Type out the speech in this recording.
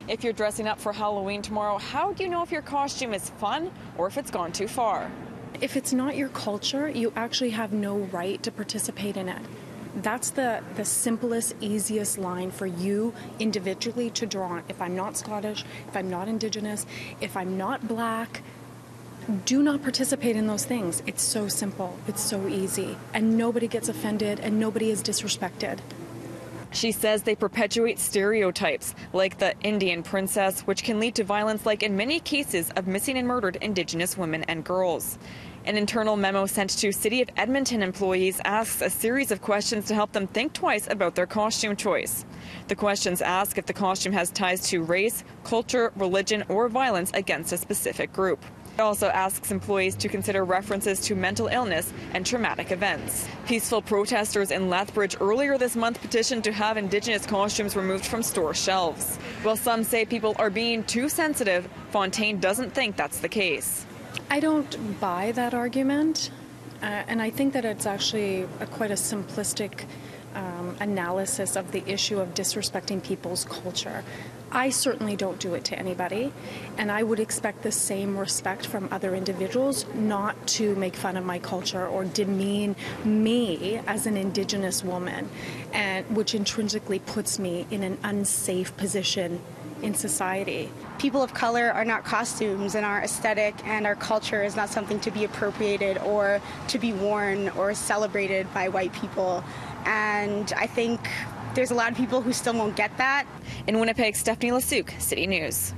If you're dressing up for Halloween tomorrow, how do you know if your costume is fun or if it's gone too far? If it's not your culture, you actually have no right to participate in it. That's the simplest, easiest line for you individually to draw. If I'm not Scottish, if I'm not Indigenous, if I'm not Black, do not participate in those things. It's so simple. It's so easy. And nobody gets offended and nobody is disrespected. She says they perpetuate stereotypes like the Indian princess, which can lead to violence like in many cases of missing and murdered Indigenous women and girls. An internal memo sent to City of Edmonton employees asks a series of questions to help them think twice about their costume choice. The questions ask if the costume has ties to race, culture, religion, or violence against a specific group. It also asks employees to consider references to mental illness and traumatic events. Peaceful protesters in Lethbridge earlier this month petitioned to have Indigenous costumes removed from store shelves. While some say people are being too sensitive, Fontaine doesn't think that's the case. I don't buy that argument, and I think that it's actually quite a simplistic analysis of the issue of disrespecting people's culture. I certainly don't do it to anybody, and I would expect the same respect from other individuals not to make fun of my culture or demean me as an Indigenous woman, and which intrinsically puts me in an unsafe position in society. People of color are not costumes, and our aesthetic and our culture is not something to be appropriated or to be worn or celebrated by white people. And I think there's a lot of people who still won't get that. In Winnipeg, Stephanie Lasuk, City News.